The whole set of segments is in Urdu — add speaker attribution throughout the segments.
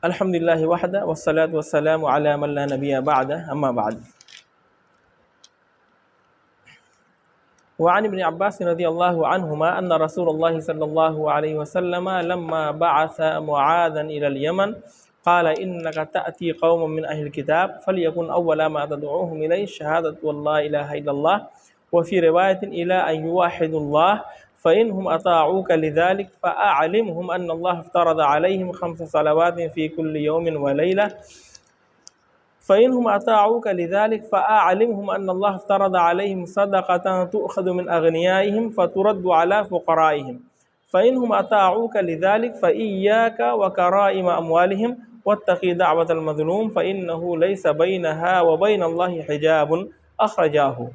Speaker 1: الحمدللہ وحدہ والصلاة والسلام علی من لا نبی بعدہ اما بعد. وعن ابن عباس رضی اللہ عنہما ان رسول اللہ صلی اللہ علیہ وسلم لما بعث معاذا الى اليمن قال انك تأتي قوم من اهل الكتاب فليكن اول ما تدعوهم اليه شهادة لا اله الا الله وفي رواية الى ان يوحدوا الله فإنهم أطاعوك لذلك فأعلمهم أن الله افترض عليهم 5 صلوات في كل يوم وليلة فإنهم أطاعوك لذلك فأعلمهم أن الله افترض عليهم صدقة تؤخذ من أغنيائهم فترد على فقرائهم فإنهم أطاعوك لذلك فإياك وكرائم أموالهم واتقي دعوة المظلوم فإنه ليس بينها وبين الله حجاب أخرجاه.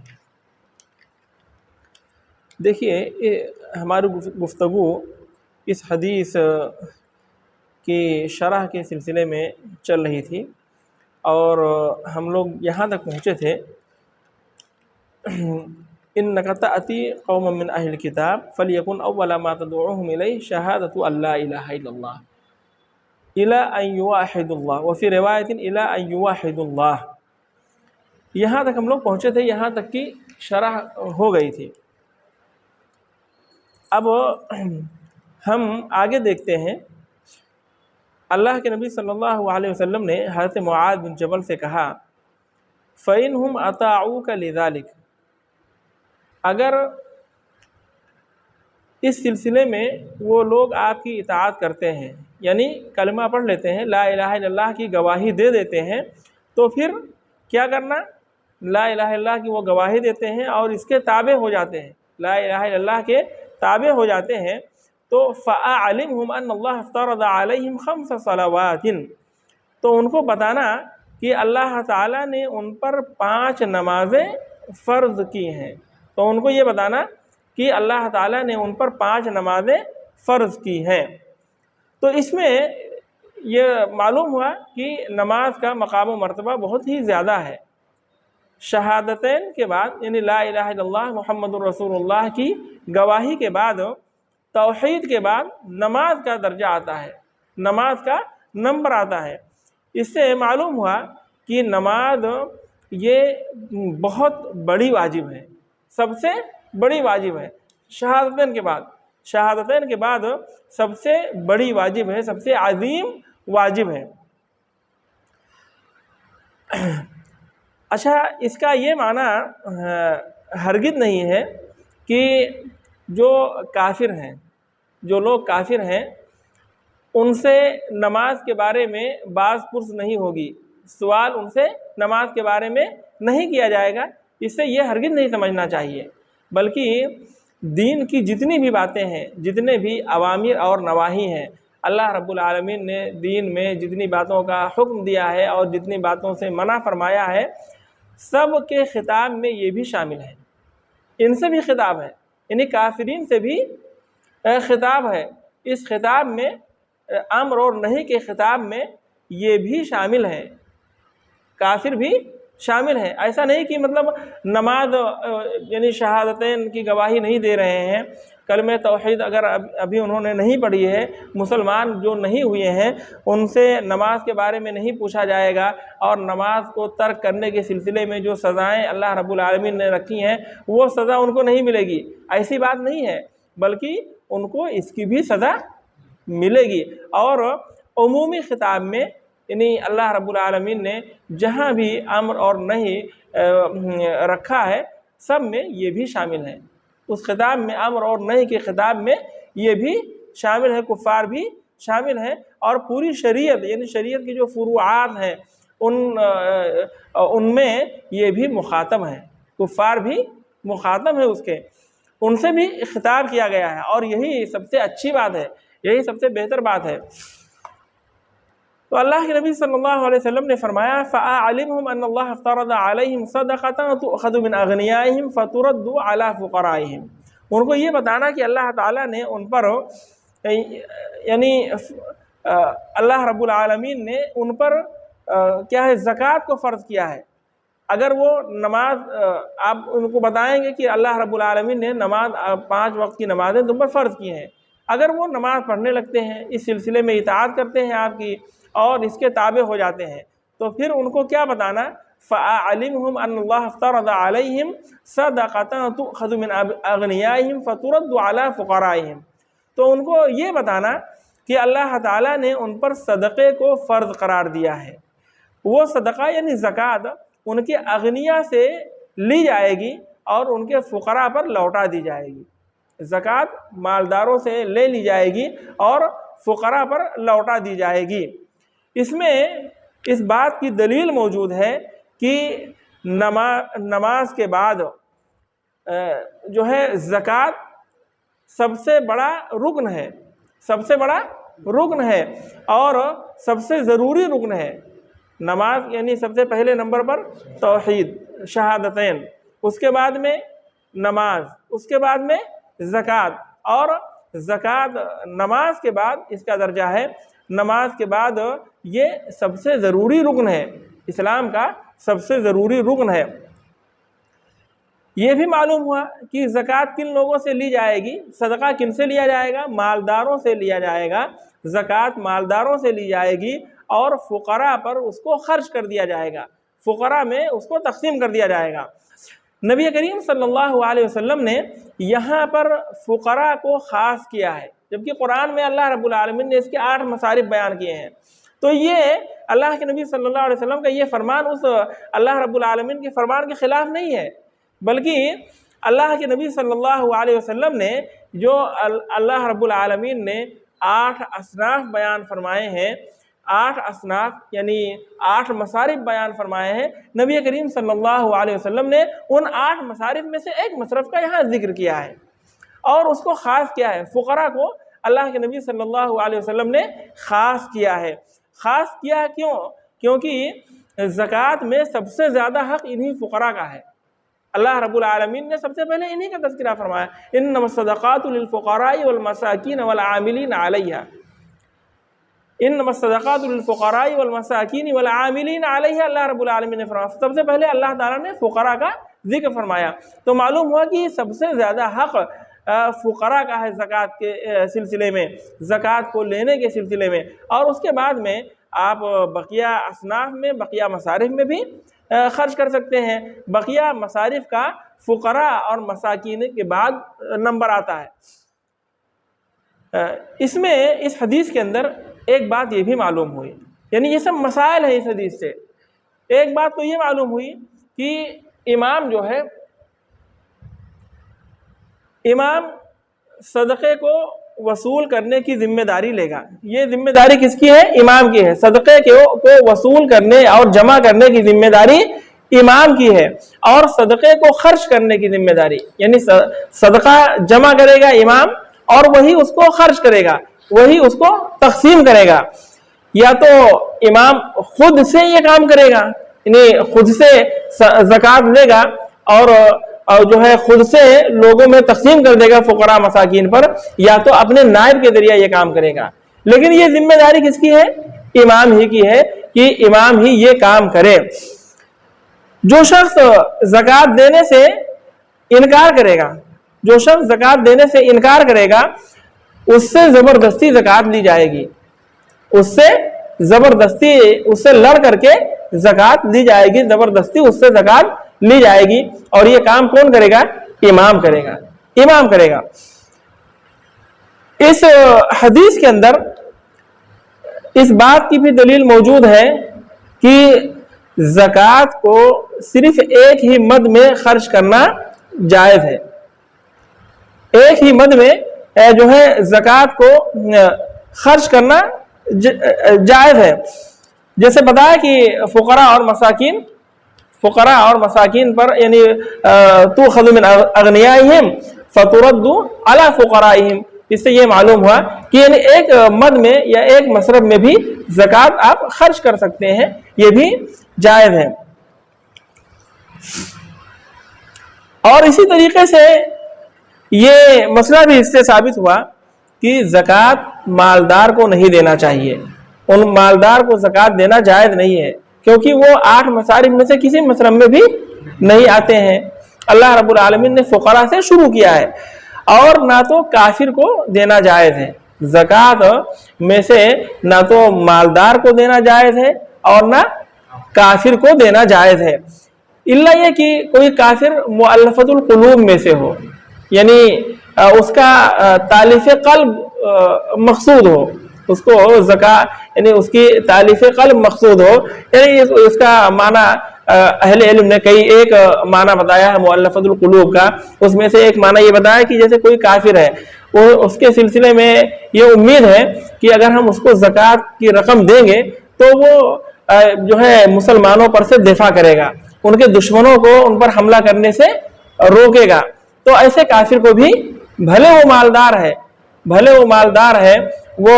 Speaker 1: دیکھیے ہماری گفتگو اس حدیث کی شرح کے سلسلے میں چل رہی تھی اور ہم لوگ یہاں تک پہنچے تھے إنك تأتي قوما من أهل الكتاب فليكن أول ما تدعوهم إليه شهادة أن لا إله إلا الله إلى أن يوحدوا الله وفي رواية إلى أن يوحدوا الله. یہاں تک ہم لوگ پہنچے تھے، یہاں تک کی شرح ہو گئی تھی. اب ہم آگے دیکھتے ہیں. اللہ کے نبی صلی اللہ علیہ وسلم نے حضرت معاذ بن جبل سے کہا فَإِنْهُمْ أَطَاعُوكَ لِذَلِكَ، اگر اس سلسلے میں وہ لوگ آپ کی اطاعت کرتے ہیں، یعنی کلمہ پڑھ لیتے ہیں، لا الہ الا اللہ کی گواہی دے دیتے ہیں، تو پھر کیا کرنا؟ لا الہ الا اللہ کی وہ گواہی دیتے ہیں اور اس کے تابع ہو جاتے ہیں، لا الہ الا اللہ کے تابع ہو جاتے ہیں، تو فَأَعْلِمْهُمْ أَنَّ اللَّهَ افْتَرَضَ عَلَيْهِمْ 5 صَلَوَاتٍ، تو ان کو بتانا کہ اللہ تعالیٰ نے ان پر 5 نمازیں فرض کی ہیں. تو ان کو یہ بتانا کہ اللہ تعالیٰ نے ان پر 5 نمازیں فرض کی ہیں. تو اس میں یہ معلوم ہوا کہ نماز کا مقام و مرتبہ بہت ہی زیادہ ہے. شہادتین کے بعد یعنی لا الہ الا اللہ محمد الرسول اللہ کی گواہی کے بعد، توحید کے بعد نماز کا درجہ آتا ہے، نماز کا نمبر آتا ہے. اس سے معلوم ہوا کہ نماز یہ بہت بڑی واجب ہے، سب سے بڑی واجب ہے. شہادتین کے بعد سب سے بڑی واجب ہے، سب سے عظیم واجب ہے. اچھا، اس کا یہ معنی ہرگز نہیں ہے کہ جو کافر ہیں، جو لوگ کافر ہیں، ان سے نماز کے بارے میں باز پرس نہیں ہوگی، سوال ان سے نماز کے بارے میں نہیں کیا جائے گا. اس سے یہ ہرگز نہیں سمجھنا چاہیے، بلکہ دین کی جتنی بھی باتیں ہیں، جتنے بھی اوامر اور نواہی ہیں، اللہ رب العالمین نے دین میں جتنی باتوں کا حکم دیا ہے اور جتنی باتوں سے منع فرمایا ہے، سب کے خطاب میں یہ بھی شامل ہے. ان سے بھی خطاب ہے، یعنی کافرین سے بھی خطاب ہے. اس خطاب میں امر اور نہی کے خطاب میں یہ بھی شامل ہے، کافر بھی شامل ہے. ایسا نہیں کہ مطلب نماز یعنی شہادتین کی گواہی نہیں دے رہے ہیں، کلمہ توحید اگر ابھی انہوں نے نہیں پڑھی ہے، مسلمان جو نہیں ہوئے ہیں، ان سے نماز کے بارے میں نہیں پوچھا جائے گا، اور نماز کو ترک کرنے کے سلسلے میں جو سزائیں اللہ رب العالمین نے رکھی ہیں وہ سزا ان کو نہیں ملے گی. ایسی بات نہیں ہے، بلکہ ان کو اس کی بھی سزا ملے گی. اور عمومی خطاب میں یعنی اللہ رب العالمین نے جہاں بھی امر اور نہی رکھا ہے، سب میں یہ بھی شامل ہے. اس خطاب میں، امر اور نہی کے خطاب میں یہ بھی شامل ہے، کفار بھی شامل ہیں، اور پوری شریعت یعنی شریعت کی جو فروعات ہیں ان میں یہ بھی مخاطب ہیں، کفار بھی مخاطب ہیں اس کے، ان سے بھی خطاب کیا گیا ہے. اور یہی سب سے اچھی بات ہے، یہی سب سے بہتر بات ہے. تو اللہ کے نبی صلی اللہ علیہ وسلم نے فرمایا فَأَعْلِمْهُمْ أَنَّ اللَّهَ افْتَرَضَ عَلَيْهِمْ صَدَقَةً تُؤْخَذُ مِنْ أَغْنِيَائِهِمْ فَتُرَدُّ عَلَى فُقَرَائِهِمْ. ان کو یہ بتانا کہ اللہ تعالیٰ نے ان پر یعنی اللہ رب العالمین نے ان پر کیا ہے، زکوٰۃ کو فرض کیا ہے. اگر وہ نماز آپ ان کو بتائیں گے کہ اللہ رب العالمین نے نماز 5 وقت کی نمازیں تم پر فرض کی ہیں، اگر وہ نماز پڑھنے لگتے ہیں، اس سلسلے میں اطاعت کرتے ہیں آپ کی اور اس کے تابع ہو جاتے ہیں، تو پھر ان کو کیا بتانا؟ فَأَعْلِمْهُمْ أَنَّ اللَّهَ افْتَرَضَ عَلَيْهِمْ صَدَقَةً تُؤْخَذُ مِنْ أَغْنِيَائِهِمْ فَتُرَدُّ عَلَىٰ فُقَرَائِهِمْ، تو ان کو یہ بتانا کہ اللہ تعالیٰ نے ان پر صدقے کو فرض قرار دیا ہے، وہ صدقہ یعنی زکوٰۃ ان کے اغنیاء سے لی جائے گی اور ان کے فقراء پر لوٹا دی جائے گی۔ زکوٰۃ مالداروں سے لے لی جائے گی اور فقراء پر لوٹا دی جائے گی۔ اس میں اس بات کی دلیل موجود ہے کہ نماز کے بعد جو ہے زکوٰۃ سب سے بڑا رکن ہے، سب سے بڑا رکن ہے اور سب سے ضروری رکن ہے۔ نماز یعنی سب سے پہلے نمبر پر توحید شہادتین، اس کے بعد میں نماز، اس کے بعد میں زکوٰۃ، اور زکوٰۃ نماز کے بعد اس کا درجہ ہے، نماز کے بعد یہ سب سے ضروری رکن ہے، اسلام کا سب سے ضروری رکن ہے۔ یہ بھی معلوم ہوا کہ زکوٰۃ کن لوگوں سے لی جائے گی، صدقہ کن سے لیا جائے گا؟ مالداروں سے لیا جائے گا، زکوٰۃ مالداروں سے لی جائے گی اور فقراء پر اس کو خرچ کر دیا جائے گا، فقراء میں اس کو تقسیم کر دیا جائے گا۔ نبی کریم صلی اللہ علیہ وسلم نے یہاں پر فقراء کو خاص کیا ہے، جبکہ قرآن میں اللہ رب العالمین نے اس کے 8 مصارف بیان کیے ہیں، تو یہ اللہ کے نبی صلی اللہ علیہ وسلم کا یہ فرمان اس اللہ رب العالمین کے فرمان کے خلاف نہیں ہے، بلکہ اللہ کے نبی صلی اللہ علیہ وسلم نے جو اللہ رب العالمین نے 8 اصناف بیان فرمائے ہیں، 8 اصناف یعنی 8 مصارف بیان فرمائے ہیں، نبی کریم صلی اللہ علیہ وسلم نے ان 8 مصارف میں سے ایک مصرف کا یہاں ذکر کیا ہے اور اس کو خاص کیا ہے، فقراء کو اللہ کے نبی صلی اللہ علیہ وسلم نے خاص کیا ہے۔ خاص کیا کیوں؟ کیونکہ زکوٰۃ میں سب سے زیادہ حق انہی فقراء کا ہے۔ اللہ رب العالمین نے سب سے پہلے انہی کا تذکرہ فرمایا، انما الصدقات للفقراء والمساکین والعاملین علیہا، انما الصدقات للفقراء والمساکین والعاملین علیہا، اللہ رب العالمین نے فرمایا، سب سے پہلے اللہ تعالیٰ نے فقراء کا ذکر فرمایا، تو معلوم ہوا کہ سب سے زیادہ حق فقراء کا ہے زکوٰۃ کے سلسلے میں، زکوٰۃ کو لینے کے سلسلے میں، اور اس کے بعد میں آپ بقیہ اصناف میں، بقیہ مصارف میں بھی خرچ کر سکتے ہیں۔ بقیہ مصارف کا فقراء اور مساکین کے بعد نمبر آتا ہے۔ اس میں اس حدیث کے اندر ایک بات یہ بھی معلوم ہوئی، یعنی یہ سب مسائل ہیں اس حدیث سے، ایک بات تو یہ معلوم ہوئی کہ امام جو ہے، امام صدقے کو وصول کرنے کی ذمہ داری لے گا۔ یہ ذمہ داری کس کی ہے؟ امام کی ہے۔ صدقے کو وصول کرنے اور جمع کرنے کی ذمہ داری امام کی ہے، اور صدقے کو خرچ کرنے کی ذمہ داری، یعنی صدقہ جمع کرے گا امام اور وہی اس کو خرچ کرے گا، وہی اس کو تقسیم کرے گا۔ یا تو امام خود سے یہ کام کرے گا، یعنی خود سے زکوٰۃ لے گا اور جو ہے خود سے لوگوں میں تقسیم کر دے گا فقراء مساکین پر، یا تو اپنے نائب کے ذریعے یہ کام کرے گا، لیکن یہ ذمہ داری کس کی ہے؟ امام ہی کی ہے کہ امام ہی یہ کام کرے۔ جو شخص زکوٰۃ دینے سے انکار کرے گا، جو شخص زکوٰۃ دینے سے انکار کرے گا، اس سے زبردستی زکوٰۃ لی جائے گی، اس سے زبردستی، اس سے لڑ کر کے زکوٰۃ لی جائے گی، زبردستی اس سے زکوٰۃ لی جائے گی، اور یہ کام کون کرے گا؟ امام کرے گا، امام کرے گا۔ اس حدیث کے اندر اس بات کی بھی دلیل موجود ہے کہ زکوٰۃ کو صرف ایک ہی مد میں خرچ کرنا جائز ہے، ایک ہی مد میں جو ہے زکوٰۃ کو خرچ کرنا جائز ہے۔ جیسے بتایا کہ فقراء اور مساکین پر، یعنی تؤخذ من اغنیائہم فترد علی فقرائہم، اس سے یہ معلوم ہوا کہ یعنی ایک مد میں یا ایک مصرف میں بھی زکوٰۃ آپ خرچ کر سکتے ہیں، یہ بھی جائز ہے۔ اور اسی طریقے سے یہ مسئلہ بھی اس سے ثابت ہوا کہ زکوٰۃ مالدار کو نہیں دینا چاہیے، ان مالدار کو زکوٰۃ دینا جائز نہیں ہے، کیونکہ وہ 8 مصارف میں سے کسی مصرف میں بھی نہیں آتے ہیں۔ اللہ رب العالمین نے فقراء سے شروع کیا ہے، اور نہ تو کافر کو دینا جائز ہے۔ زکوٰۃ میں سے نہ تو مالدار کو دینا جائز ہے اور نہ کافر کو دینا جائز ہے، الا یہ کہ کوئی کافر مؤلفۃ القلوب میں سے ہو، یعنی اس کا تالیف قلب مقصود ہو، اس کو یعنی اس کی تالیف قلب مقصود ہو، یعنی اس کا معنی اہل علم نے کئی ایک معنی بتایا ہے مؤلفۃ القلوب کا۔ اس میں سے ایک معنی یہ بتایا کہ جیسے کوئی کافر ہے، وہ اس کے سلسلے میں یہ امید ہے کہ اگر ہم اس کو زکوٰۃ کی رقم دیں گے تو وہ جو ہے مسلمانوں پر سے دفاع کرے گا، ان کے دشمنوں کو ان پر حملہ کرنے سے روکے گا، تو ایسے کافر کو بھی بھلے وہ مالدار ہے، وہ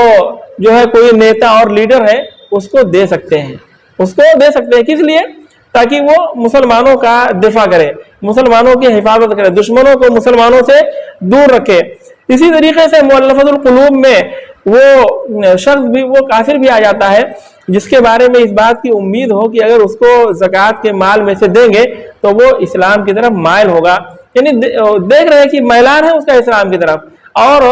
Speaker 1: جو ہے کوئی نیتا اور لیڈر ہے، اس کو دے سکتے ہیں، کس لیے؟ تاکہ وہ مسلمانوں کا دفاع کرے، مسلمانوں کی حفاظت کرے، دشمنوں کو مسلمانوں سے دور رکھے۔ اسی طریقے سے مؤلفۃ القلوب میں وہ شخص بھی، وہ کافر بھی آ جاتا ہے جس کے بارے میں اس بات کی امید ہو کہ اگر اس کو زکوٰۃ کے مال میں سے دیں گے تو وہ اسلام کی طرف مائل ہوگا، یعنی دیکھ رہے کہ میلان ہے اس کا اسلام کی طرف، اور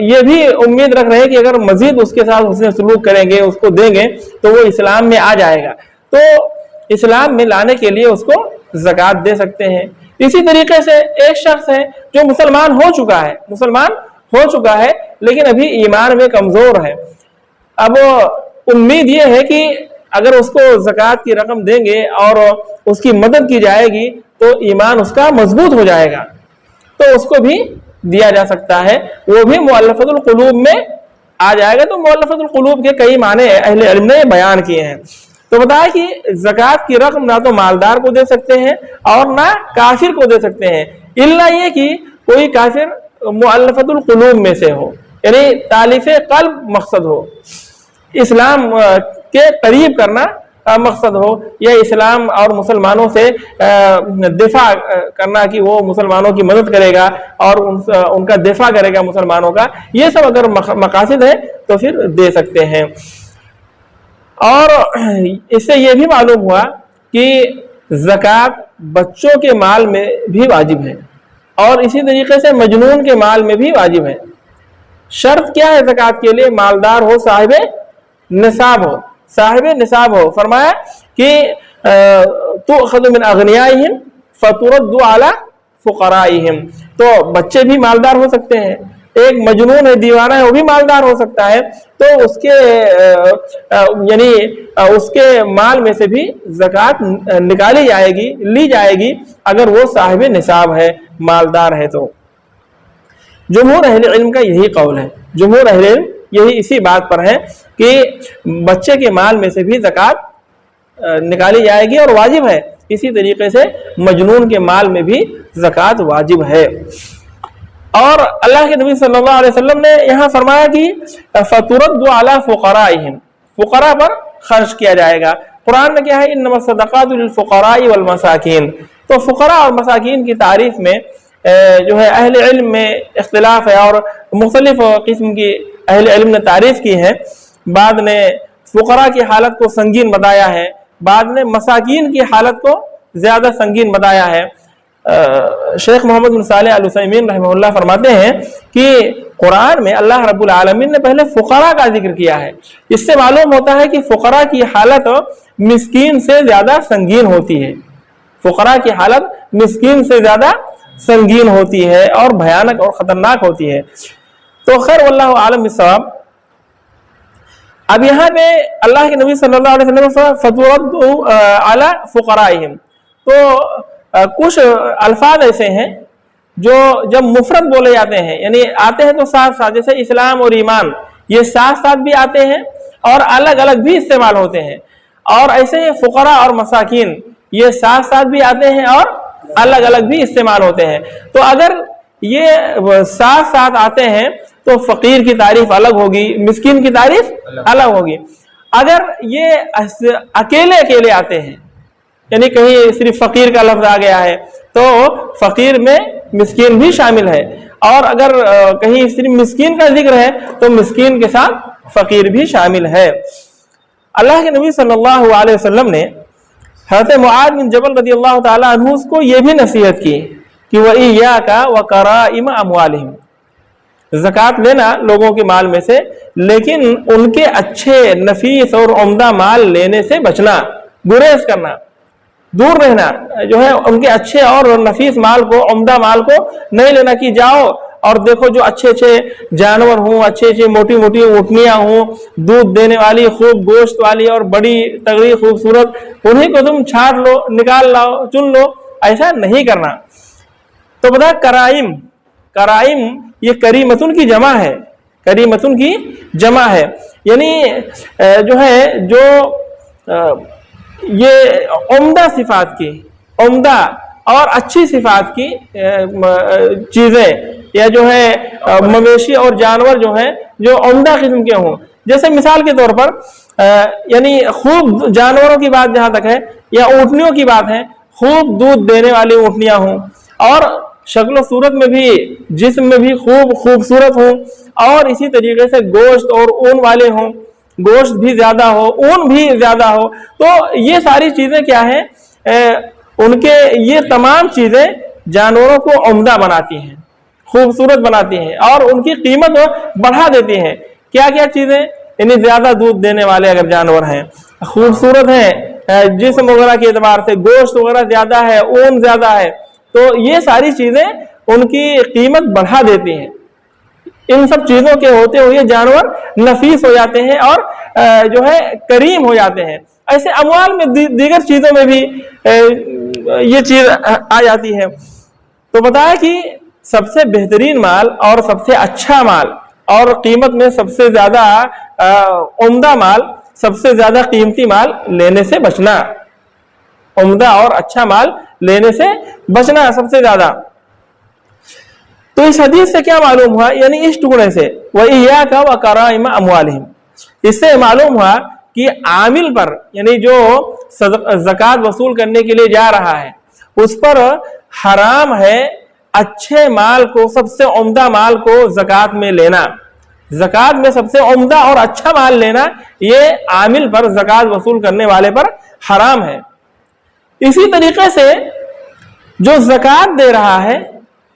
Speaker 1: یہ بھی امید رکھ رہے ہیں کہ اگر مزید اس کے ساتھ حسن سلوک کریں گے، اس کو دیں گے تو وہ اسلام میں آ جائے گا، تو اسلام میں لانے کے لیے اس کو زکوٰۃ دے سکتے ہیں۔ اسی طریقے سے ایک شخص ہے جو مسلمان ہو چکا ہے لیکن ابھی ایمان میں کمزور ہے، اب امید یہ ہے کہ اگر اس کو زکوٰۃ کی رقم دیں گے اور اس کی مدد کی جائے گی تو ایمان اس کا مضبوط ہو جائے گا، تو اس کو بھی دیا جا سکتا ہے، وہ بھی مؤلفۃ القلوب میں آ جائے گا۔ تو مؤلفۃ القلوب کے کئی معنی اہل علم نے بیان کیے ہیں۔ تو بتایا کہ زکوٰۃ کی رقم نہ تو مالدار کو دے سکتے ہیں اور نہ کافر کو دے سکتے ہیں، الا یہ کہ کوئی کافر مؤلفۃ القلوب میں سے ہو، یعنی تالیف قلب مقصد ہو، اسلام کے قریب کرنا مقصد ہو، یا اسلام اور مسلمانوں سے دفاع کرنا کہ وہ مسلمانوں کی مدد کرے گا اور ان کا دفاع کرے گا مسلمانوں کا، یہ سب اگر مقاصد ہے تو پھر دے سکتے ہیں۔ اور اس سے یہ بھی معلوم ہوا کہ زکوٰۃ بچوں کے مال میں بھی واجب ہے اور اسی طریقے سے مجنون کے مال میں بھی واجب ہے۔ شرط کیا ہے زکوٰۃ کے لیے؟ مالدار ہو، صاحب نصاب ہو۔ فرمایا کہ تؤخذ من اغنیائہم فترد علی فقرائہم، تو بچے بھی مالدار ہو سکتے ہیں، ایک مجنون ہے، دیوانہ ہے، وہ بھی مالدار ہو سکتا ہے، تو اس کے یعنی اس کے مال میں سے بھی زکوٰۃ نکالی جائے گی، لی جائے گی اگر وہ صاحب نصاب ہے، مالدار ہے۔ تو جمہور اہل علم کا یہی قول ہے، جمہور اہل علم یہی اسی بات پر ہے کہ بچے کے مال میں سے بھی زکوٰۃ نکالی جائے گی اور واجب ہے، اسی طریقے سے مجنون کے مال میں بھی زکوٰۃ واجب ہے۔ اور اللہ کے نبی صلی اللہ علیہ وسلم نے یہاں فرمایا کہ فَتُرَدُّ عَلَى فُقَرَائِهِمْ، فقراء پر خرچ کیا جائے گا۔ قرآن میں کیا ہے؟ انما الصدقات للفقراء والمساکین، تو فقراء اور مساکین کی تعریف میں جو ہے اہل علم میں اختلاف ہے اور مختلف قسم کی اہل علم نے تعریف کی ہے، بعد نے فقراء کی حالت کو سنگین بتایا ہے، بعد نے مساکین کی حالت کو زیادہ سنگین بتایا ہے۔ شیخ محمد بن صالح العثیمین رحمہ اللہ فرماتے ہیں کہ قرآن میں اللہ رب العالمین نے پہلے فقراء کا ذکر کیا ہے، اس سے معلوم ہوتا ہے کہ فقراء کی حالت مسکین سے زیادہ سنگین ہوتی ہے، فقراء کی حالت مسکین سے زیادہ سنگین ہوتی ہے اور بھیانک اور خطرناک ہوتی ہے۔ تو خیر واللہ عالم بالصواب۔ اب یہاں پہ اللہ کے نبی صلی اللہ علیہ وسلم فَتُرَدُّ عَلَى فُقَرَائِهِمْ، تو کچھ الفاظ ایسے ہیں جو جب مفرد بولے جاتے ہیں، یعنی آتے ہیں تو ساتھ ساتھ، جیسے اسلام اور ایمان، یہ ساتھ ساتھ بھی آتے ہیں اور الگ الگ بھی استعمال ہوتے ہیں، اور ایسے ہی فقراء اور مساکین یہ ساتھ ساتھ بھی آتے ہیں اور الگ الگ بھی استعمال ہوتے ہیں۔ تو اگر یہ ساتھ ساتھ آتے ہیں تو فقیر کی تعریف الگ ہوگی، مسکین کی تعریف الگ ہوگی۔ اگر یہ اکیلے اکیلے آتے ہیں، یعنی کہیں صرف فقیر کا لفظ آ گیا ہے تو فقیر میں مسکین بھی شامل ہے، اور اگر کہیں صرف مسکین کا ذکر ہے تو مسکین کے ساتھ فقیر بھی شامل ہے۔ اللہ کے نبی صلی اللہ علیہ وسلم نے حضرت معاذ بن جبل رضی اللہ تعالیٰ عنہ کو یہ بھی نصیحت کی کہ وَإِيَّاكَ وَكَرَائِمَ أَمْوَالِهِمْ، زکوٰۃ لینا لوگوں کے مال میں سے، لیکن ان کے اچھے نفیس اور عمدہ مال لینے سے بچنا، گریز کرنا، دور رہنا، جو ہے ان کے اچھے اور نفیس مال کو، عمدہ مال کو نہیں لینا کہ جاؤ اور دیکھو جو اچھے اچھے جانور ہوں، اچھے اچھے موٹی موٹی اونٹنیاں ہوں، دودھ دینے والی، خوب گوشت والی اور بڑی تگڑی خوبصورت، انہیں کو تم چھاٹ لو، نکال لاؤ، چن لو، ایسا نہیں کرنا۔ تو بتا کرائم، کرائم یہ کریمتن کی جمع ہے، کریمتن کی جمع ہے، یعنی جو ہے جو یہ عمدہ صفات کی، عمدہ اور اچھی صفات کی چیزیں، یا جو ہے مویشی اور جانور جو ہیں جو عمدہ قسم کے ہوں، جیسے مثال کے طور پر یعنی خوب جانوروں کی بات جہاں تک ہے، یا اونٹنیوں کی بات ہے، خوب دودھ دینے والی اونٹنیاں ہوں، اور شکل و صورت میں بھی، جسم میں بھی خوب خوبصورت ہوں، اور اسی طریقے سے گوشت اور اون والے ہوں، گوشت بھی زیادہ ہو، اون بھی زیادہ ہو، تو یہ ساری چیزیں کیا ہیں، ان کے یہ تمام چیزیں جانوروں کو عمدہ بناتی ہیں، خوبصورت بناتی ہیں، اور ان کی قیمت بڑھا دیتی ہیں۔ کیا کیا چیزیں؟ یعنی زیادہ دودھ دینے والے اگر جانور ہیں، خوبصورت ہیں جسم وغیرہ کے اعتبار سے، گوشت وغیرہ زیادہ ہے، اون زیادہ ہے، تو یہ ساری چیزیں ان کی قیمت بڑھا دیتی ہیں۔ ان سب چیزوں کے ہوتے ہوئے جانور نفیس ہو جاتے ہیں اور جو ہے کریم ہو جاتے ہیں۔ ایسے اموال میں دیگر چیزوں میں بھی یہ چیز آ جاتی ہے۔ تو بتایا کہ سب سے بہترین مال اور سب سے اچھا مال اور قیمت میں سب سے زیادہ عمدہ مال، سب سے زیادہ قیمتی مال لینے سے بچنا، عمدہ اور اچھا مال لینے سے بچنا سب سے زیادہ۔ تو اس حدیث سے کیا معلوم ہوا؟ یعنی اس ٹکڑے سے وَإِيَّاكَ وَكَرَائِمَ أَمْوَالِهِمْ، اس سے معلوم ہوا کہ عامل پر، یعنی جو زکوٰۃ وصول کرنے کے لیے جا رہا ہے، اس پر حرام ہے اچھے مال کو، سب سے عمدہ مال کو زکوٰۃ میں لینا، زکوٰۃ میں سب سے عمدہ اور اچھا مال لینا، یہ عامل پر، زکوٰۃ وصول کرنے والے پر حرام ہے۔ اسی طریقے سے جو زکوٰۃ دے رہا ہے،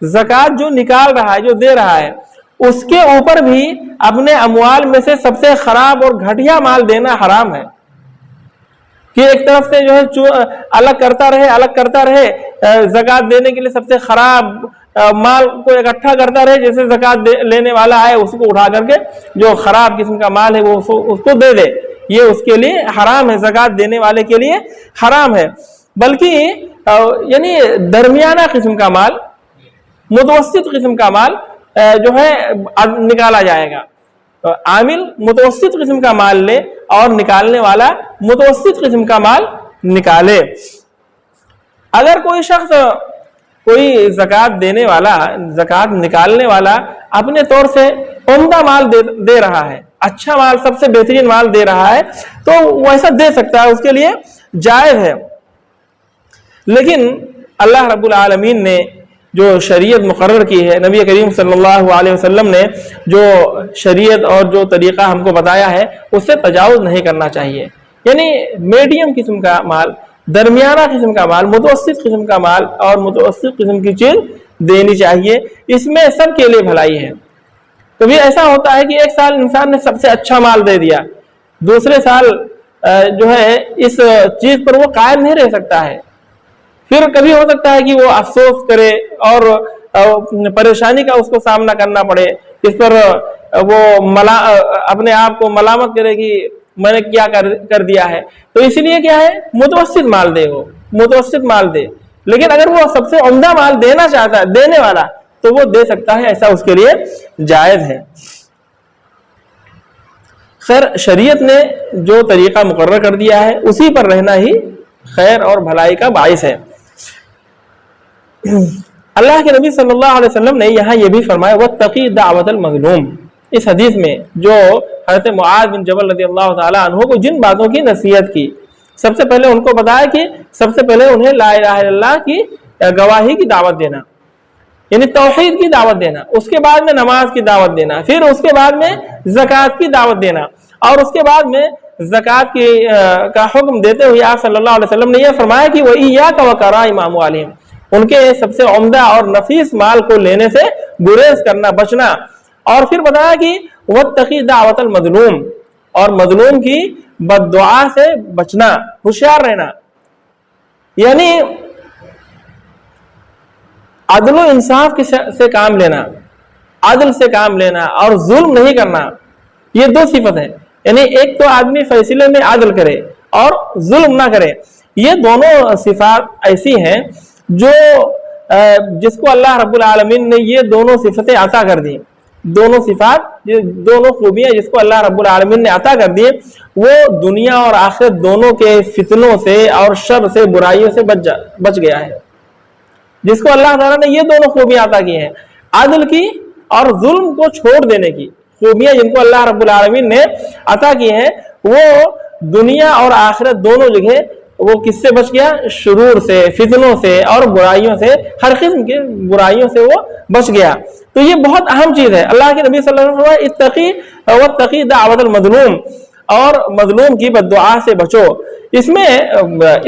Speaker 1: زکوٰۃ جو نکال رہا ہے، جو دے رہا ہے، اس کے اوپر بھی اپنے اموال میں سے سب سے خراب اور گھٹیا مال دینا حرام ہے، کہ ایک طرف سے جو ہے الگ کرتا رہے زکوٰۃ دینے کے لیے سب سے خراب مال کو اکٹھا کرتا رہے، جیسے زکوٰۃ لینے والا ہے اس کو اٹھا کر کے جو خراب قسم کا مال ہے وہ اس کو دے دے، یہ اس کے لیے حرام ہے، زکوٰۃ دینے والے کے لیے حرام ہے۔ بلکہ یعنی درمیانہ قسم کا مال، متوسط قسم کا مال جو ہے نکالا جائے گا، عامل متوسط قسم کا مال لے اور نکالنے والا متوسط قسم کا مال نکالے۔ اگر کوئی شخص، کوئی زکوٰۃ دینے والا، زکوٰۃ نکالنے والا اپنے طور سے عمدہ مال دے رہا ہے، اچھا مال، سب سے بہترین مال دے رہا ہے، تو وہ ایسا دے سکتا ہے، اس کے لیے جائز ہے۔ لیکن اللہ رب العالمین نے جو شریعت مقرر کی ہے، نبی کریم صلی اللہ علیہ وسلم نے جو شریعت اور جو طریقہ ہم کو بتایا ہے، اس سے تجاوز نہیں کرنا چاہیے، یعنی میڈیم قسم کا مال، درمیانہ قسم کا مال، متوسط قسم کا مال اور متوسط قسم کی چیز دینی چاہیے، اس میں سب کے لیے بھلائی ہے۔ کبھی ایسا ہوتا ہے کہ ایک سال انسان نے سب سے اچھا مال دے دیا، دوسرے سال جو ہے اس چیز پر وہ قائم نہیں رہ سکتا ہے، پھر کبھی ہو سکتا ہے کہ وہ افسوس کرے اور پریشانی کا اس کو سامنا کرنا پڑے، اس پر وہ اپنے آپ کو ملامت کرے کہ میں نے کیا کر دیا ہے۔ تو اس لیے کیا ہے، متوسط مال دے، وہ متوسط مال دے۔ لیکن اگر وہ سب سے عمدہ مال دینا چاہتا ہے، دینے والا، تو وہ دے سکتا ہے، ایسا اس کے لیے جائز ہے۔ خیر، شریعت نے جو طریقہ مقرر کر دیا ہے اسی پر رہنا ہی خیر اور بھلائی کا باعث ہے۔ اللہ کے نبی صلی اللہ علیہ وسلم نے یہاں یہ بھی فرمایا وَاتَّقِي دَعْوَةَ الْمَظْلُومِ، اس حدیث میں جو حضرت معاذ بن جبل رضی اللہ تعالی عنہ کو جن باتوں کی نصیحت کی، سب سے پہلے ان کو بتایا کہ سب سے پہلے انہیں لا الہ الا اللہ کی گواہی کی دعوت دینا، یعنی توحید کی دعوت دینا، اس کے بعد میں نماز کی دعوت دینا، پھر اس کے بعد میں زکوٰۃ کی دعوت دینا، اور اس کے بعد میں زکوٰۃ کا حکم دیتے ہوئے آپ صلی اللہ علیہ وسلم نے یہ فرمایا کہ وَإِيَّاكَ وَكَرَائِمَ أَمْوَالِهِمْ، ان کے سب سے عمدہ اور نفیس مال کو لینے سے گریز کرنا، بچنا۔ اور پھر بتایا کہ واتقی دعوت المظلوم، اور مظلوم کی بد دعا سے بچنا، ہوشیار رہنا۔ یعنی عدل و انصاف سے کام لینا، عدل سے کام لینا اور ظلم نہیں کرنا، یہ دو صفت ہے۔ یعنی ایک تو آدمی فیصلے میں عدل کرے اور ظلم نہ کرے، یہ دونوں صفات ایسی ہیں جو جس کو اللہ رب العالمین نے یہ دونوں صفتیں عطا کر دی، دونوں صفات، دونوں خوبیاں جس کو اللہ رب العالمین نے عطا کر دی، وہ دنیا اور آخرت دونوں کے فتنوں سے اور شر سے، برائیوں سے بچ گیا ہے۔ جس کو اللہ تعالیٰ نے یہ دونوں خوبیاں عطا کی ہیں، عدل کی اور ظلم کو چھوڑ دینے کی خوبیاں جن کو اللہ رب العالمین نے عطا کی ہیں، وہ دنیا اور آخرت دونوں جگہ وہ کس سے بچ گیا؟ شرور سے، فتنوں سے اور برائیوں سے، ہر قسم کے برائیوں سے وہ بچ گیا۔ تو یہ بہت اہم چیز ہے۔ اللہ کے نبی صلی اللہ علیہ وسلم اتقی واتقی دعوت المظلوم، اور مظلوم کی بد دعا سے بچو۔ اس میں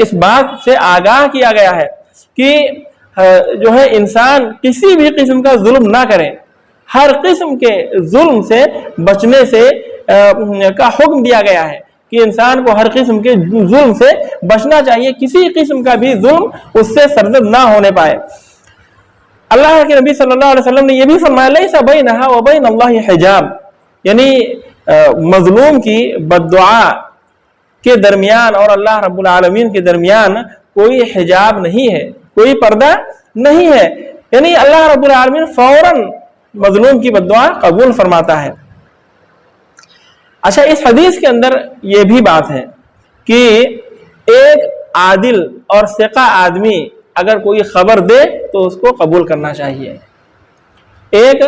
Speaker 1: اس بات سے آگاہ کیا گیا ہے کہ جو ہے انسان کسی بھی قسم کا ظلم نہ کرے، ہر قسم کے ظلم سے بچنے سے کا حکم دیا گیا ہے کہ انسان کو ہر قسم کے ظلم سے بچنا چاہیے، کسی قسم کا بھی ظلم اس سے سرزد نہ ہونے پائے۔ اللہ کے نبی صلی اللہ علیہ وسلم نے یہ بھی فرمایا لیس بینہا وبین اللہ حجاب، یعنی مظلوم کی بد دعا کے درمیان اور اللہ رب العالمین کے درمیان کوئی حجاب نہیں ہے، کوئی پردہ نہیں ہے، یعنی اللہ رب العالمین فوراً مظلوم کی بد دعا قبول فرماتا ہے۔ اچھا، اس حدیث کے اندر یہ بھی بات ہے کہ ایک عادل اور ثقہ آدمی اگر کوئی خبر دے تو اس کو قبول کرنا چاہیے۔ ایک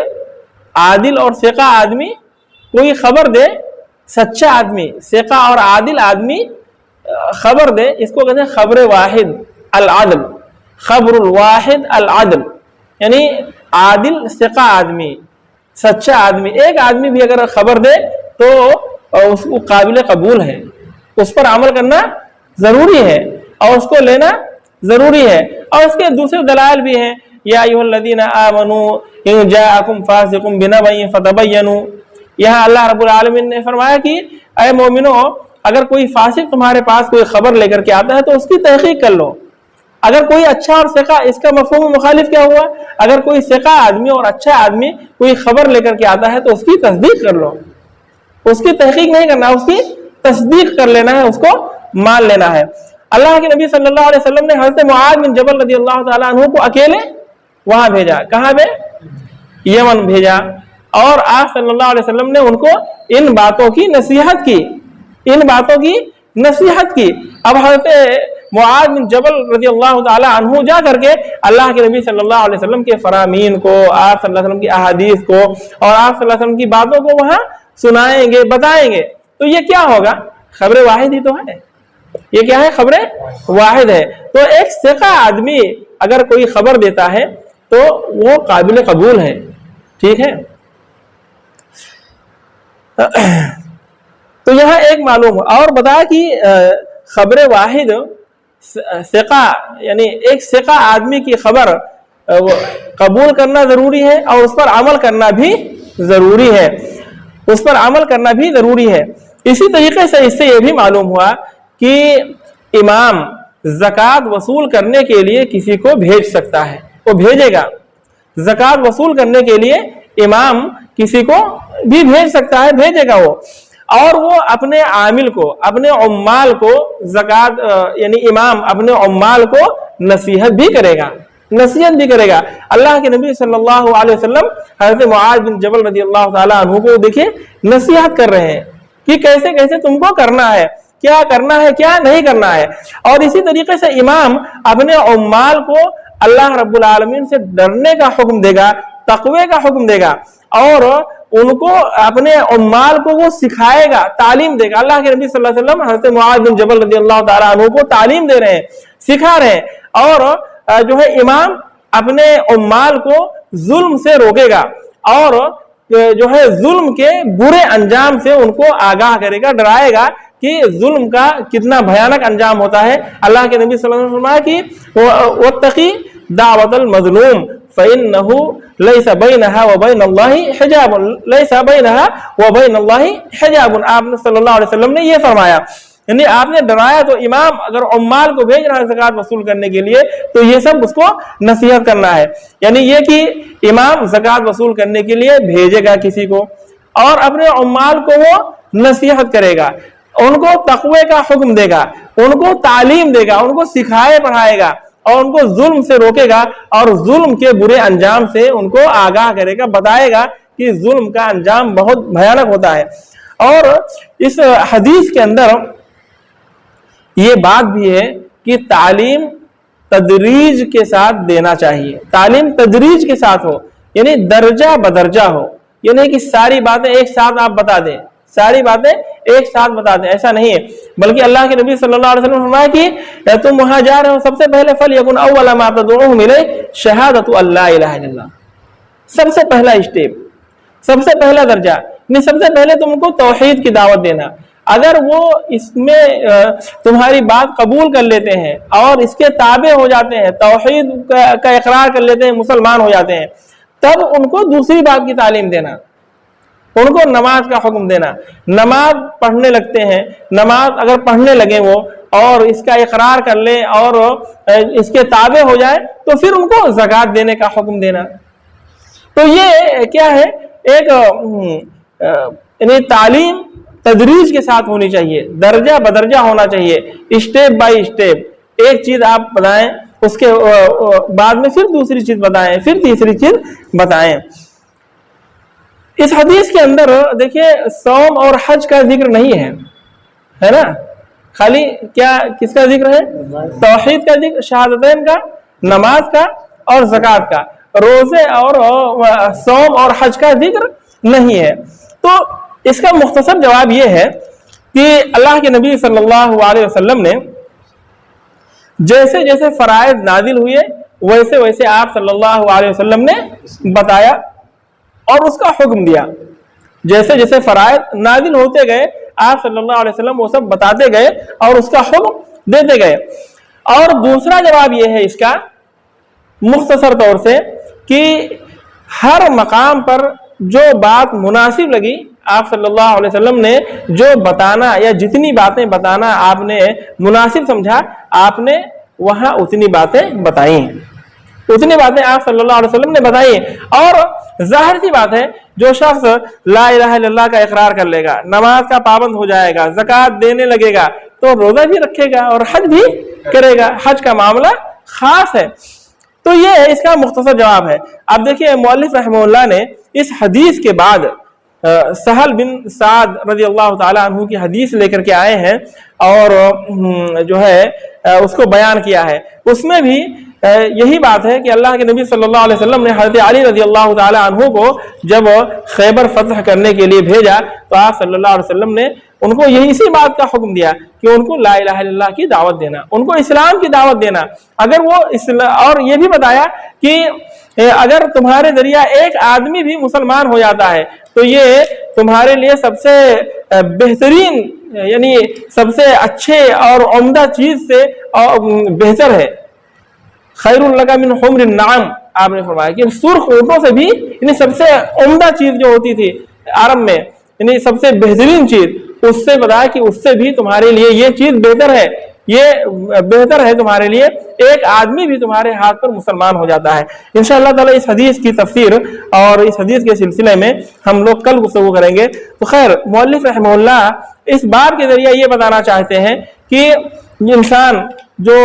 Speaker 1: عادل اور ثقہ آدمی کوئی خبر دے، سچا آدمی، ثقہ اور عادل آدمی خبر دے، اس کو کہتے ہیں خبر واحد العدل، خبر الواحد العدل، یعنی عادل ثقہ آدمی، سچا آدمی، ایک آدمی بھی اگر خبر دے تو اس کو قابل قبول ہے، اس پر عمل کرنا ضروری ہے اور اس کو لینا ضروری ہے۔ اور اس کے دوسرے دلائل بھی ہیں، یا ایھا الذین آمنوا ان جاءکم فاسق بنبأ فتبینوا، یہاں اللہ رب العالمین نے فرمایا کہ اے مومنو، اگر کوئی فاسق تمہارے پاس کوئی خبر لے کر کے آتا ہے تو اس کی تحقیق کر لو۔ اگر کوئی اچھا اور ثقہ، اس کا مفہوم مخالف کیا ہوا؟ اگر کوئی ثقہ آدمی اور اچھا آدمی کوئی خبر لے کر کے آتا ہے تو اس کی تصدیق کر لو، اس کی تحقیق نہیں کرنا، اس کی تصدیق کر لینا ہے، اس کو مان لینا ہے۔ اللہ کے نبی صلی اللہ علیہ وسلم نے حضرت معاذ بن جبل رضی اللہ تعالیٰ عنہ کو اکیلے وہاں بھیجا، کہاں پہ؟ یمن بھیجا، اور آپ صلی اللہ علیہ وسلم نے ان کو ان باتوں کی نصیحت کی، ان باتوں کی نصیحت کی۔ اب حضرت معاذ بن جبل رضی اللہ تعالیٰ عنہ جا کر کے اللہ کے نبی صلی اللہ علیہ وسلم کے فرامین کو، آپ صلی اللہ علیہ وسلم کی احادیث کو اور آپ صلی اللہ علیہ وسلم کی باتوں کو وہاں سنائیں گے، بتائیں گے، تو یہ کیا ہوگا؟ خبر واحد ہی تو ہے، یہ کیا ہے؟ خبر واحد ہے۔ تو ایک ثقہ آدمی اگر کوئی خبر دیتا ہے تو وہ قابل قبول ہے، ٹھیک ہے؟ تو یہاں ایک معلوم اور بتایا کہ خبر واحد ثقہ، یعنی ایک ثقہ آدمی کی خبر قبول کرنا ضروری ہے اور اس پر عمل کرنا بھی ضروری ہے، اس پر عمل کرنا بھی ضروری ہے۔ اسی طریقے سے اس سے یہ بھی معلوم ہوا کہ امام زکوٰۃ وصول کرنے کے لیے کسی کو بھیج سکتا ہے، وہ بھیجے گا، زکوٰۃ وصول کرنے کے لیے امام کسی کو بھی بھیج سکتا ہے، بھیجے گا وہ، اور وہ اپنے عامل کو، اپنے عمال کو زکوٰۃ، یعنی امام اپنے عمال کو نصیحت بھی کرے گا، نصیحت بھی کرے گا۔ اللہ کے نبی صلی اللہ علیہ وسلم حضرت معاذ بن جبل رضی اللہ تعالیٰ عنہ کو دیکھیں نصیحت کر رہے ہیں کہ کیسے کیسے تم کو کرنا ہے، کیا کرنا ہے، کیا نہیں کرنا ہے۔ اور اسی طریقے سے امام اپنے عمال کو اللہ رب العالمین سے ڈرنے کا حکم دے گا، تقوی کا حکم دے گا، اور ان کو اپنے عمال کو وہ سکھائے گا، تعلیم دے گا۔ اللہ کے نبی صلی اللہ علیہ وسلم حضرت معاذ بن جبل رضی اللہ تعالیٰ عنہ کو تعلیم دے رہے ہیں، سکھا رہے ہیں، اور جو ہے امام اپنے عمال کو ظلم سے روکے گا اور جو ہے ظلم کے برے انجام سے ان کو آگاہ کرے گا، ڈرائے گا کہ ظلم کا کتنا بھیانک انجام ہوتا ہے۔ اللہ کے نبی صلی اللہ علیہ وسلم کہ واتقی دعوة المظلوم فإنه ليس بينها وبين الله حجاب ليس بينها وبين الله حجاب. آپ نے صلی اللہ علیہ وسلم نے یہ فرمایا، یعنی آپ نے ڈرایا تو امام اگر عمال کو بھیج رہا ہے زکوٰۃ وصول کرنے کے لیے تو یہ سب اس کو نصیحت کرنا ہے. یعنی یہ کہ امام زکوٰۃ وصول کرنے کے لیے بھیجے گا کسی کو اور اپنے عمال کو وہ نصیحت کرے گا، ان کو تقوی کا حکم دے گا، ان کو تعلیم دے گا، ان کو سکھائے پڑھائے گا اور ان کو ظلم سے روکے گا اور ظلم کے برے انجام سے ان کو آگاہ کرے گا، بتائے گا کہ ظلم کا انجام بہت بھیانک ہوتا ہے. اور اس حدیث کے اندر یہ بات بھی ہے کہ تعلیم تدریج کے ساتھ دینا چاہیے. تعلیم تدریج کے ساتھ ہو، یعنی درجہ بدرجہ ہو. یہ نہیں کہ ساری باتیں ایک ساتھ آپ بتا دیں، ساری باتیں ایک ساتھ بتا دیں، ایسا نہیں ہے. بلکہ اللہ کے نبی صلی اللہ علیہ وسلم نے فرمایا کہ تم وہاں جا رہے ہو سب سے پہلے فَلْيَكُنْ أَوَّلَ مَا تَدْعُوهُمْ إِلَيْهِ شَهَادَةُ أَن لَا إِلَٰهَ إِلَّا اللَّهُ. سب سے پہلا اسٹیپ، سب سے پہلا درجہ، یعنی سب سے پہلے تم کو توحید کی دعوت دینا. اگر وہ اس میں تمہاری بات قبول کر لیتے ہیں اور اس کے تابع ہو جاتے ہیں، توحید کا اقرار کر لیتے ہیں، مسلمان ہو جاتے ہیں، تب ان کو دوسری بات کی تعلیم دینا، ان کو نماز کا حکم دینا. نماز پڑھنے لگتے ہیں، نماز اگر پڑھنے لگیں وہ اور اس کا اقرار کر لیں اور اس کے تابع ہو جائے تو پھر ان کو زکوٰۃ دینے کا حکم دینا. تو یہ کیا ہے، ایک یعنی تعلیم تدریج کے ساتھ ہونی چاہیے، درجہ بدرجہ ہونا چاہیے، اسٹیپ بائی اسٹیپ. ایک چیز آپ بتائیں، اس کے بعد میں پھر دوسری چیز بتائیں، پھر تیسری چیز بتائیں. اس حدیث کے اندر دیکھیے صوم اور حج کا ذکر نہیں ہے نا، خالی کیا کس کا ذکر ہے؟ توحید کا ذکر، شہادتین کا، نماز کا اور زکوٰۃ کا. روزے اور صوم اور حج کا ذکر نہیں ہے. تو اس کا مختصر جواب یہ ہے کہ اللہ کے نبی صلی اللہ علیہ وسلم نے جیسے جیسے فرائض نازل ہوئے ویسے ویسے آپ صلی اللہ علیہ وسلم نے بتایا اور اس کا حکم دیا. جیسے جیسے فرائض نازل ہوتے گئے آپ صلی اللہ علیہ وسلم وہ سب بتاتے گئے اور اس کا حکم دیتے گئے. اور دوسرا جواب یہ ہے اس کا مختصر طور سے کہ ہر مقام پر جو بات مناسب لگی آپ صلی اللہ علیہ وسلم نے جو بتانا یا جتنی باتیں بتانا آپ نے مناسب سمجھا، آپ نے وہاں اتنی باتیں بتائیں، اتنی باتیں آپ صلی اللہ علیہ وسلم نے بتائیں. اور ظاہر سی بات ہے جو شخص لا الہ الا اللہ کا اقرار کر لے گا، نماز کا پابند ہو جائے گا، زکوٰۃ دینے لگے گا تو روزہ بھی رکھے گا اور حج بھی کرے گا. حج کا معاملہ خاص ہے. تو یہ اس کا مختصر جواب ہے. اب دیکھیے مؤلف رحمہ اللہ نے اس حدیث کے بعد سہل بن سعد رضی اللہ تعالی عنہ کی حدیث لے کر کے آئے ہیں اور جو ہے اس کو بیان کیا ہے. اس میں بھی یہی بات ہے کہ اللہ کے نبی صلی اللہ علیہ وسلم نے حضرت علی رضی اللہ تعالی عنہ کو جب خیبر فتح کرنے کے لیے بھیجا تو آپ صلی اللہ علیہ وسلم نے ان کو یہی اسی بات کا حکم دیا کہ ان کو لا الہ الا اللہ کی دعوت دینا، ان کو اسلام کی دعوت دینا. اگر وہ اور یہ بھی بتایا کہ اگر تمہارے ذریعہ ایک آدمی بھی مسلمان ہو جاتا ہے تو یہ تمہارے لیے سب سے بہترین یعنی سب سے اچھے اور عمدہ چیز سے بہتر ہے. خیر لک من حمر النعم آپ نے فرمایا کہ سرخ اونٹوں سے بھی یعنی سب سے عمدہ چیز جو ہوتی تھی عرب میں یعنی سب سے بہترین چیز، اس سے بتایا کہ اس سے بھی تمہارے لیے یہ چیز بہتر ہے، یہ بہتر ہے تمہارے لیے ایک آدمی بھی تمہارے ہاتھ پر مسلمان ہو جاتا ہے. انشاءاللہ تعالی اس حدیث کی تفسیر اور اس حدیث کے سلسلے میں ہم لوگ کل گفتگو کریں گے. تو خیر مؤلف رحمہ اللہ اس باب کے ذریعے یہ بتانا چاہتے ہیں کہ انسان جو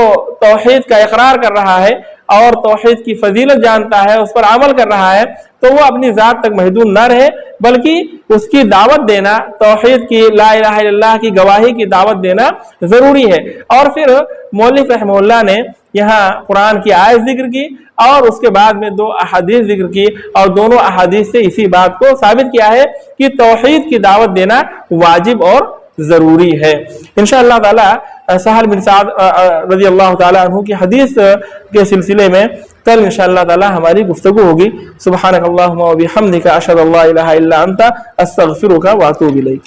Speaker 1: توحید کا اقرار کر رہا ہے اور توحید کی فضیلت جانتا ہے، اس پر عمل کر رہا ہے، تو وہ اپنی ذات تک محدود نہ رہے بلکہ اس کی دعوت دینا، توحید کی لا الہ الا اللہ کی گواہی کی دعوت دینا ضروری ہے. اور پھر مؤلف رحمہ اللہ نے یہاں قرآن کی آیت ذکر کی اور اس کے بعد میں 2 احادیث ذکر کی اور دونوں احادیث سے اسی بات کو ثابت کیا ہے کہ توحید کی دعوت دینا واجب اور ضروری ہے. انشاءاللہ تعالی سہل بن سعد رضی اللہ تعالی عنہ کی حدیث کے سلسلے میں کل انشاءاللہ تعالی ہماری گفتگو ہوگی. سبحانک اللہم و بحمدک اشہد ان لا الہ الا انت استغفرک و اتوب الیک.